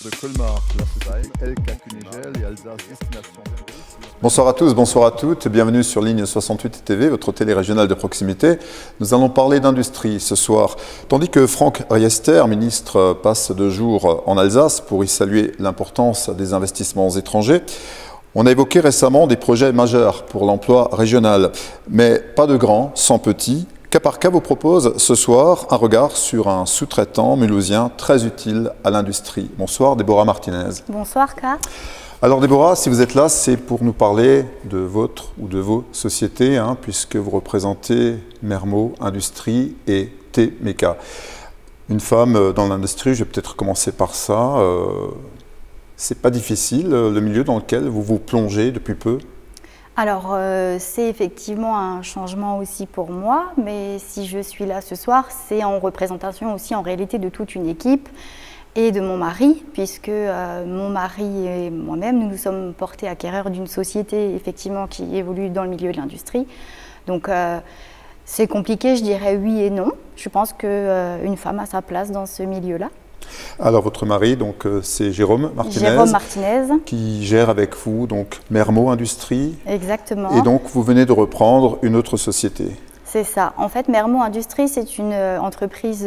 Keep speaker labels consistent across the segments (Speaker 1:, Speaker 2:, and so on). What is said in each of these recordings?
Speaker 1: de Colmar, la société LK Kunigel et Alsace Destination.
Speaker 2: Bonsoir à tous, bonsoir à toutes, bienvenue sur Ligne 68 TV, votre télé régionale de proximité. Nous allons parler d'industrie ce soir. Tandis que Franck Riester, ministre, passe 2 jours en Alsace pour y saluer l'importance des investissements étrangers, on a évoqué récemment des projets majeurs pour l'emploi régional, mais pas de grands, sans petits. Cas par cas vous propose ce soir un regard sur un sous-traitant mulhousien très utile à l'industrie. Bonsoir Déborah Martinez.
Speaker 3: Bonsoir K.
Speaker 2: Alors Déborah, si vous êtes là, c'est pour nous parler de votre ou de vos sociétés, puisque vous représentez Mermo Industrie et TMK. Une femme dans l'industrie, je vais peut-être commencer par ça. C'est pas difficile, le milieu dans lequel vous vous plongez depuis peu?
Speaker 3: Alors, c'est effectivement un changement aussi pour moi, mais si je suis là ce soir, c'est en représentation aussi en réalité de toute une équipe et de mon mari, puisque mon mari et moi-même, nous nous sommes portés acquéreurs d'une société effectivement qui évolue dans le milieu de l'industrie. Donc, c'est compliqué, je dirais oui et non. Je pense qu'une femme a sa place dans ce milieu-là.
Speaker 2: Alors votre mari, donc c'est Jérôme Martinez,
Speaker 3: Jérôme Martinez,
Speaker 2: qui gère avec vous donc Mermo Industrie.
Speaker 3: Exactement.
Speaker 2: Et donc vous venez de reprendre une autre société.
Speaker 3: C'est ça. En fait, Mermo Industrie, c'est une entreprise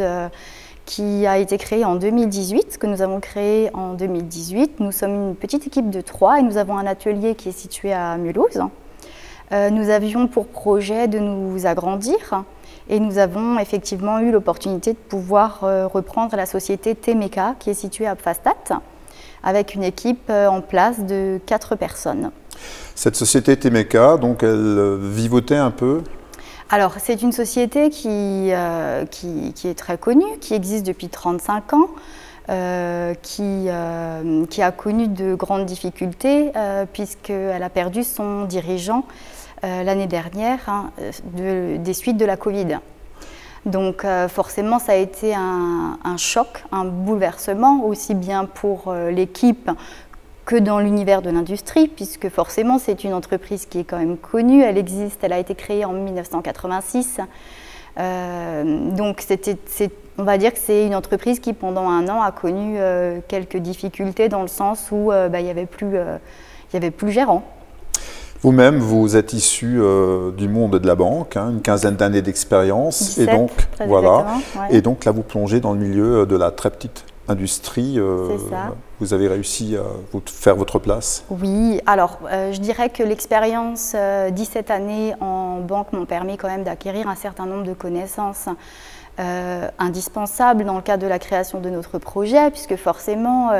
Speaker 3: qui a été créée en 2018, que nous avons créée en 2018. Nous sommes une petite équipe de 3 et nous avons un atelier qui est situé à Mulhouse. Nous avions pour projet de nous agrandir. Et nous avons effectivement eu l'opportunité de pouvoir reprendre la société TMK qui est située à Pfastatt avec une équipe en place de 4 personnes.
Speaker 2: Cette société TMK, donc elle vivotait un peu?
Speaker 3: Alors c'est une société qui est très connue, qui existe depuis 35 ans, qui a connu de grandes difficultés puisqu'elle a perdu son dirigeant l'année dernière des suites de la Covid. Donc forcément ça a été un choc, un bouleversement aussi bien pour l'équipe que dans l'univers de l'industrie, puisque forcément c'est une entreprise qui est quand même connue, elle existe, elle a été créée en 1986. Donc on va dire que c'est une entreprise qui pendant 1 an a connu quelques difficultés dans le sens où il n'y avait plus gérant.
Speaker 2: Vous-même, vous êtes issu du monde de la banque, une quinzaine d'années d'expérience, et donc voilà. Ouais. Et donc là, vous plongez dans le milieu de la très petite industrie.
Speaker 3: C'est ça.
Speaker 2: Vous avez réussi à faire votre place?
Speaker 3: Oui. Alors, je dirais que l'expérience 17 années en banque m'ont permis quand même d'acquérir un certain nombre de connaissances indispensables dans le cadre de la création de notre projet, puisque forcément.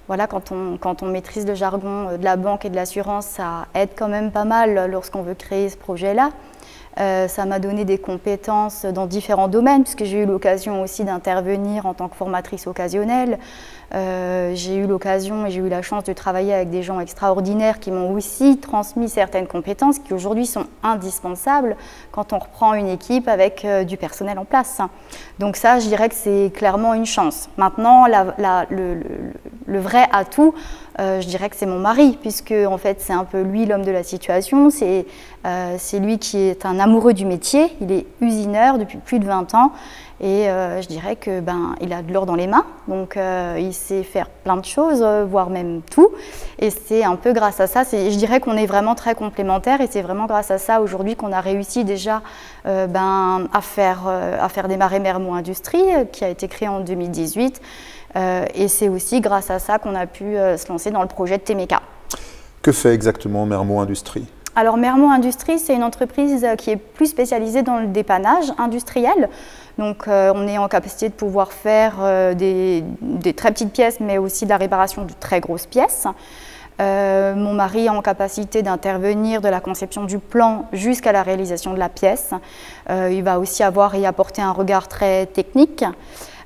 Speaker 3: Voilà, quand on maîtrise le jargon de la banque et de l'assurance, ça aide quand même pas mal lorsqu'on veut créer ce projet-là. Ça m'a donné des compétences dans différents domaines, puisque j'ai eu l'occasion aussi d'intervenir en tant que formatrice occasionnelle. J'ai eu l'occasion et j'ai eu la chance de travailler avec des gens extraordinaires qui m'ont aussi transmis certaines compétences qui aujourd'hui sont indispensables quand on reprend une équipe avec du personnel en place. Donc ça, je dirais que c'est clairement une chance. Maintenant, le vrai atout, je dirais que c'est mon mari, puisque en fait c'est un peu lui l'homme de la situation, c'est lui qui est un amoureux du métier, il est usineur depuis plus de 20 ans et je dirais que il a de l'or dans les mains, donc il sait faire plein de choses, voire même tout, et c'est un peu grâce à ça, je dirais qu'on est vraiment très complémentaires et c'est vraiment grâce à ça aujourd'hui qu'on a réussi déjà à faire démarrer Mermo Industrie qui a été créée en 2018. Et c'est aussi grâce à ça qu'on a pu se lancer dans le projet de TMK.
Speaker 2: Que fait exactement Mermo Industrie?
Speaker 3: Alors Mermo Industrie, c'est une entreprise qui est plus spécialisée dans le dépannage industriel. Donc on est en capacité de pouvoir faire des très petites pièces, mais aussi de la réparation de très grosses pièces. Mon mari est en capacité d'intervenir de la conception du plan jusqu'à la réalisation de la pièce. Il va aussi avoir et apporter un regard très technique.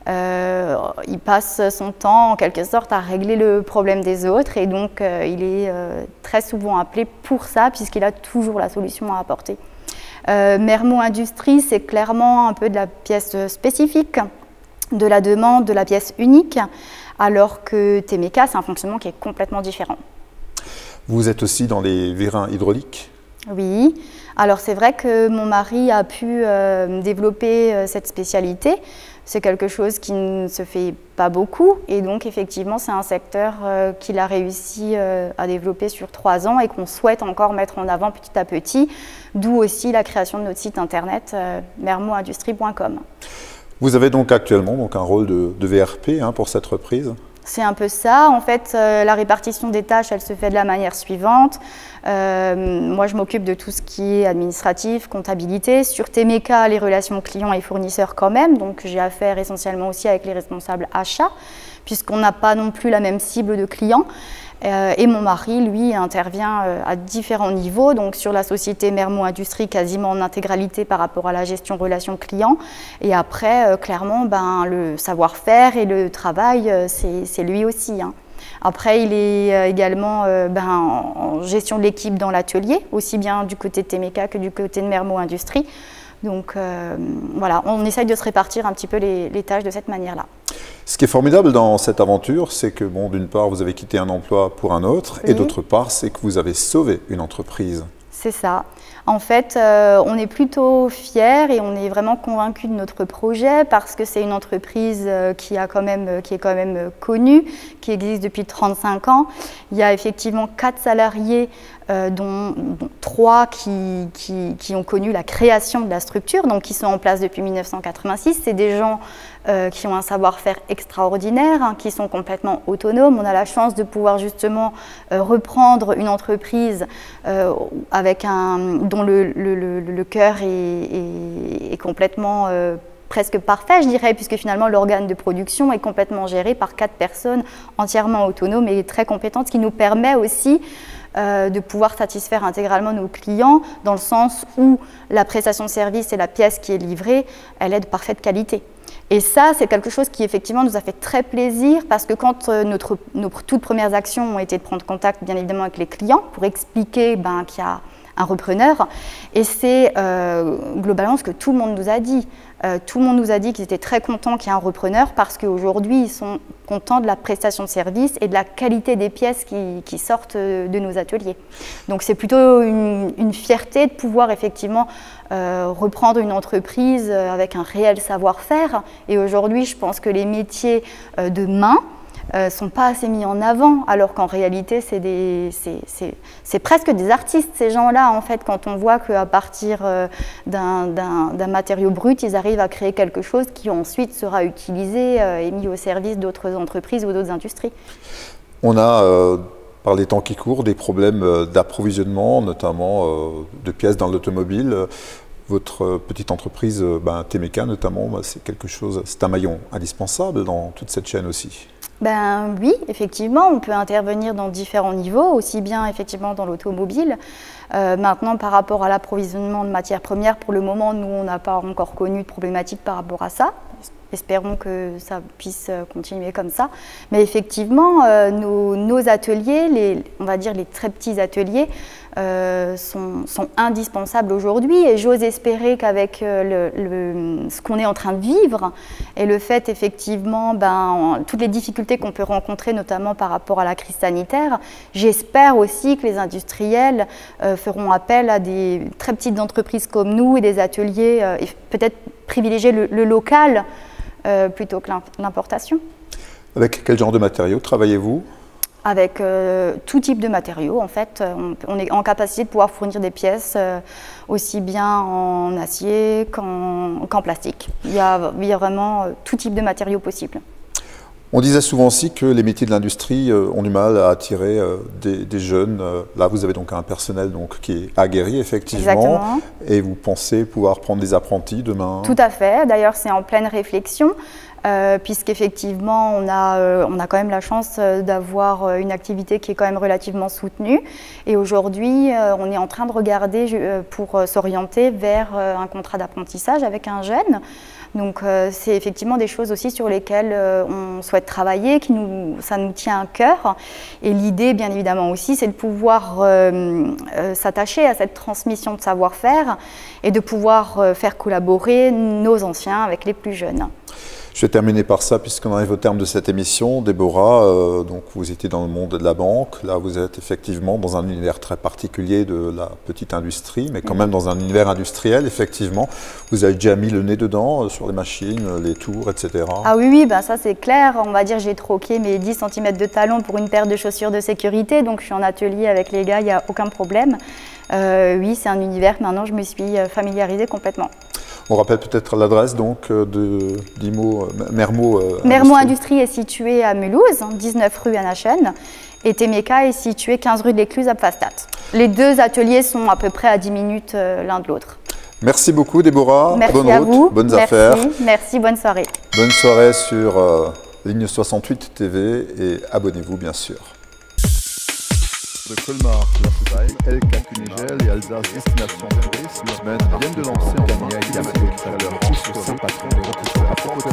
Speaker 3: Il passe son temps en quelque sorte à régler le problème des autres et donc il est très souvent appelé pour ça puisqu'il a toujours la solution à apporter. Mermo Industrie, c'est clairement un peu de la pièce spécifique, de la demande, de la pièce unique, alors que TMK, c'est un fonctionnement qui est complètement différent.
Speaker 2: Vous êtes aussi dans les vérins hydrauliques?
Speaker 3: Oui, alors c'est vrai que mon mari a pu développer cette spécialité C'est quelque chose qui ne se fait pas beaucoup et donc effectivement c'est un secteur qu'il a réussi à développer sur 3 ans et qu'on souhaite encore mettre en avant petit à petit, d'où aussi la création de notre site internet mermoindustrie.com.
Speaker 2: Vous avez donc actuellement un rôle de VRP pour cette reprise?
Speaker 3: C'est un peu ça. En fait, la répartition des tâches, elle se fait de la manière suivante. Moi, je m'occupe de tout ce qui est administratif, comptabilité. Sur TMK, les relations clients et fournisseurs quand même. Donc, j'ai affaire essentiellement aussi avec les responsables achats, puisqu'on n'a pas non plus la même cible de clients. Et mon mari, lui, intervient à différents niveaux, donc sur la société Mermo Industrie, quasiment en intégralité par rapport à la gestion relations clients. Et après, clairement, le savoir-faire et le travail, c'est lui aussi. Après, il est également en gestion de l'équipe dans l'atelier, aussi bien du côté de TMK que du côté de Mermo Industrie. Donc voilà, on essaye de se répartir un petit peu les tâches de cette manière-là.
Speaker 2: Ce qui est formidable dans cette aventure, c'est que d'une part, vous avez quitté un emploi pour un autre, oui. Et d'autre part, c'est que vous avez sauvé une entreprise.
Speaker 3: C'est ça. En fait, on est plutôt fiers et on est vraiment convaincus de notre projet parce que c'est une entreprise qui est quand même connue, qui existe depuis 35 ans. Il y a effectivement 4 salariés, dont 3 qui ont connu la création de la structure, donc qui sont en place depuis 1986. C'est des gens qui ont un savoir-faire extraordinaire, qui sont complètement autonomes. On a la chance de pouvoir justement reprendre une entreprise avec dont le cœur est complètement presque parfait, je dirais, puisque finalement l'organe de production est complètement géré par 4 personnes entièrement autonomes et très compétentes, ce qui nous permet aussi de pouvoir satisfaire intégralement nos clients dans le sens où la prestation de service et la pièce qui est livrée, elle est de parfaite qualité. Et ça, c'est quelque chose qui effectivement nous a fait très plaisir parce que quand nos toutes premières actions ont été de prendre contact bien évidemment avec les clients pour expliquer qu'il y a un repreneur, et c'est globalement ce que tout le monde nous a dit. Tout le monde nous a dit qu'ils étaient très contents qu'il y ait un repreneur parce qu'aujourd'hui, ils sont contents de la prestation de service et de la qualité des pièces qui sortent de nos ateliers. Donc c'est plutôt une fierté de pouvoir effectivement reprendre une entreprise avec un réel savoir-faire. Et aujourd'hui, je pense que les métiers de main sont pas assez mis en avant, alors qu'en réalité, c'est presque des artistes, ces gens-là, en fait, quand on voit qu'à partir d'un matériau brut, ils arrivent à créer quelque chose qui ensuite sera utilisé et mis au service d'autres entreprises ou d'autres industries.
Speaker 2: On a, par les temps qui courent, des problèmes d'approvisionnement, notamment de pièces dans l'automobile. Votre petite entreprise, TMK notamment, c'est un maillon indispensable dans toute cette chaîne aussi.
Speaker 3: Oui, effectivement, on peut intervenir dans différents niveaux, aussi bien effectivement dans l'automobile. Maintenant, par rapport à l'approvisionnement de matières premières, pour le moment, nous, on n'a pas encore connu de problématique par rapport à ça. Espérons que ça puisse continuer comme ça. Mais effectivement, nos ateliers, on va dire les très petits ateliers, sont indispensables aujourd'hui. Et j'ose espérer qu'avec ce qu'on est en train de vivre et le fait effectivement, toutes les difficultés qu'on peut rencontrer, notamment par rapport à la crise sanitaire, j'espère aussi que les industriels feront appel à des très petites entreprises comme nous et des ateliers, et peut-être privilégier le local plutôt que l'importation.
Speaker 2: Avec quel genre de matériaux travaillez-vous ?
Speaker 3: Avec tout type de matériaux, en fait. On est en capacité de pouvoir fournir des pièces aussi bien en acier qu'en plastique. Il y a vraiment tout type de matériaux possibles.
Speaker 2: On disait souvent aussi que les métiers de l'industrie ont du mal à attirer des jeunes. Là, vous avez donc un personnel qui est aguerri, effectivement.
Speaker 3: Exactement.
Speaker 2: Et vous pensez pouvoir prendre des apprentis demain?
Speaker 3: Tout à fait. D'ailleurs, c'est en pleine réflexion, puisqu'effectivement, on a quand même la chance d'avoir une activité qui est quand même relativement soutenue. Et aujourd'hui, on est en train de regarder pour s'orienter vers un contrat d'apprentissage avec un jeune. Donc c'est effectivement des choses aussi sur lesquelles on souhaite travailler, ça nous tient à cœur. Et l'idée, bien évidemment aussi, c'est de pouvoir s'attacher à cette transmission de savoir-faire et de pouvoir faire collaborer nos anciens avec les plus jeunes.
Speaker 2: Je vais terminer par ça, puisqu'on arrive au terme de cette émission. Déborah, donc vous étiez dans le monde de la banque. Là, vous êtes effectivement dans un univers très particulier de la petite industrie, mais quand même dans un univers industriel, effectivement. Vous avez déjà mis le nez dedans sur les machines, les tours, etc.
Speaker 3: Ah oui, ben ça c'est clair. On va dire j'ai troqué mes 10 cm de talons pour une paire de chaussures de sécurité. Donc je suis en atelier avec les gars, il n'y a aucun problème. Oui, c'est un univers. Maintenant, je me suis familiarisée complètement.
Speaker 2: On rappelle peut-être l'adresse donc de d'IMO Mermo.
Speaker 3: Mermo Industrie est situé à Mulhouse, 19 rue Anachen, et Temeka est situé 15 rue de l'Écluse à Pfastatt. Les deux ateliers sont à peu près à 10 minutes l'un de l'autre.
Speaker 2: Merci beaucoup Déborah,
Speaker 3: merci
Speaker 2: bonne
Speaker 3: à
Speaker 2: route,
Speaker 3: vous.
Speaker 2: bonnes
Speaker 3: merci,
Speaker 2: affaires.
Speaker 3: Merci, bonne soirée.
Speaker 2: Bonne soirée sur Ligne 68 TV et abonnez-vous bien sûr.
Speaker 1: De Colmar, Versailles, LK Kunigel et Alsace Destination Tourisme viennent de lancer en partie leur course Saint-Patron. À propos de